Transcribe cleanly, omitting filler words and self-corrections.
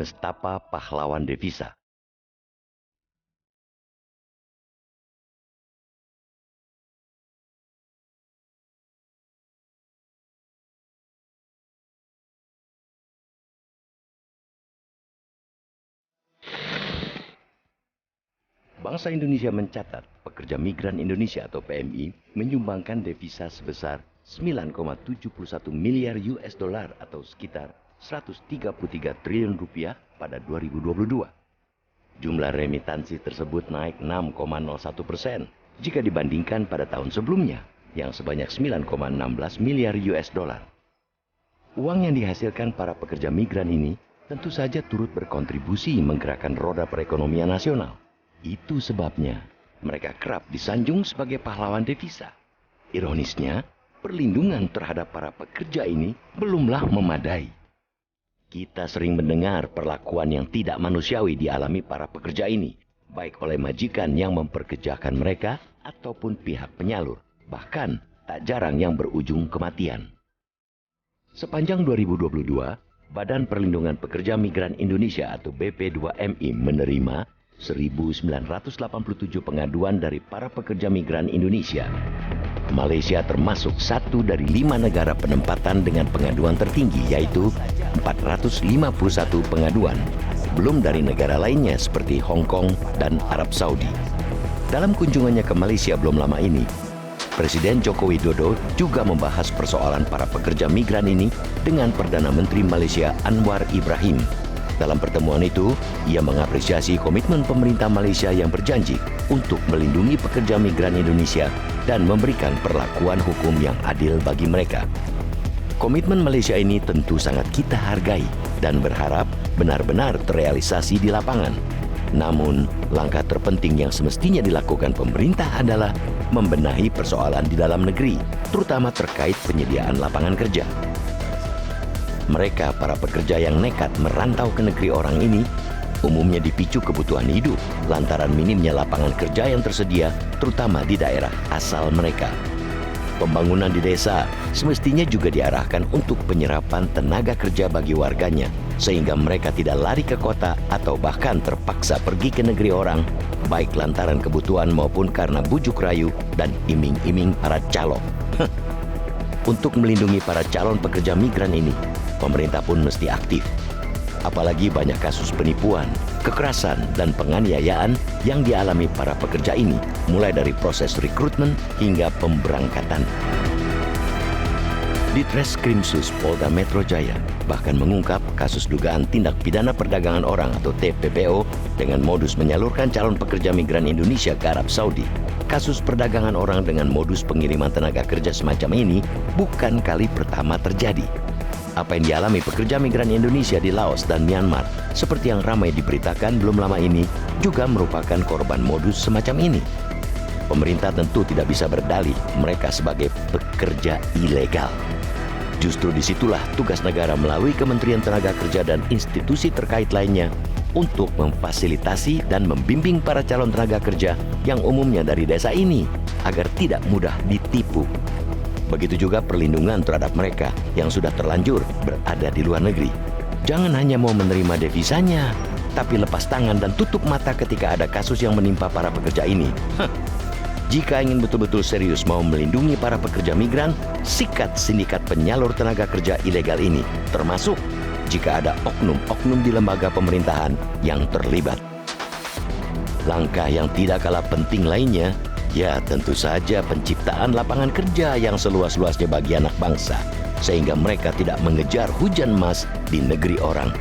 Nestapa Pahlawan Devisa. Bangsa Indonesia mencatat pekerja migran Indonesia atau PMI menyumbangkan devisa sebesar 9,71 miliar US dollar atau sekitar 133 triliun rupiah pada 2022. Jumlah remitansi tersebut naik 6,01% jika dibandingkan pada tahun sebelumnya yang sebanyak 9,16 miliar US dollar. Uang yang dihasilkan para pekerja migran ini tentu saja turut berkontribusi menggerakkan roda perekonomian nasional. Itu sebabnya mereka kerap disanjung sebagai pahlawan devisa. Ironisnya, perlindungan terhadap para pekerja ini belumlah memadai. Kita sering mendengar perlakuan yang tidak manusiawi dialami para pekerja ini, baik oleh majikan yang memperkerjakan mereka ataupun pihak penyalur, bahkan tak jarang yang berujung kematian. Sepanjang 2022, Badan Perlindungan Pekerja Migran Indonesia atau BP2MI menerima 1.987 pengaduan dari para pekerja migran Indonesia. Malaysia termasuk satu dari 5 negara penempatan dengan pengaduan tertinggi, yaitu 451 pengaduan, belum dari negara lainnya seperti Hong Kong dan Arab Saudi. Dalam kunjungannya ke Malaysia belum lama ini, Presiden Joko Widodo juga membahas persoalan para pekerja migran ini dengan Perdana Menteri Malaysia Anwar Ibrahim. Dalam pertemuan itu, ia mengapresiasi komitmen pemerintah Malaysia yang berjanji untuk melindungi pekerja migran Indonesia dan memberikan perlakuan hukum yang adil bagi mereka. Komitmen Malaysia ini tentu sangat kita hargai dan berharap benar-benar terrealisasi di lapangan. Namun, langkah terpenting yang semestinya dilakukan pemerintah adalah membenahi persoalan di dalam negeri, terutama terkait penyediaan lapangan kerja. Mereka, para pekerja yang nekat merantau ke negeri orang ini, umumnya dipicu kebutuhan hidup lantaran minimnya lapangan kerja yang tersedia, terutama di daerah asal mereka. Pembangunan di desa semestinya juga diarahkan untuk penyerapan tenaga kerja bagi warganya, sehingga mereka tidak lari ke kota atau bahkan terpaksa pergi ke negeri orang, baik lantaran kebutuhan maupun karena bujuk rayu dan iming-iming para calo. Untuk melindungi para calon pekerja migran ini, pemerintah pun mesti aktif. Apalagi banyak kasus penipuan, kekerasan, dan penganiayaan yang dialami para pekerja ini, mulai dari proses rekrutmen hingga pemberangkatan. Ditreskrimsus Polda Metro Jaya bahkan mengungkap kasus dugaan tindak pidana perdagangan orang atau TPPO dengan modus menyalurkan calon pekerja migran Indonesia ke Arab Saudi. Kasus perdagangan orang dengan modus pengiriman tenaga kerja semacam ini bukan kali pertama terjadi. Apa yang dialami pekerja migran Indonesia di Laos dan Myanmar, seperti yang ramai diberitakan belum lama ini, juga merupakan korban modus semacam ini. Pemerintah tentu tidak bisa berdalih mereka sebagai pekerja ilegal. Justru disitulah tugas negara melalui Kementerian Tenaga Kerja dan institusi terkait lainnya untuk memfasilitasi dan membimbing para calon tenaga kerja yang umumnya dari desa ini agar tidak mudah ditipu. Begitu juga perlindungan terhadap mereka yang sudah terlanjur berada di luar negeri. Jangan hanya mau menerima devisanya, tapi lepas tangan dan tutup mata ketika ada kasus yang menimpa para pekerja ini. Jika ingin betul-betul serius mau melindungi para pekerja migran, sikat sindikat penyalur tenaga kerja ilegal ini, termasuk jika ada oknum-oknum di lembaga pemerintahan yang terlibat. Langkah yang tidak kalah penting lainnya, ya tentu saja penciptaan lapangan kerja yang seluas-luasnya bagi anak bangsa, sehingga mereka tidak mengejar hujan emas di negeri orang.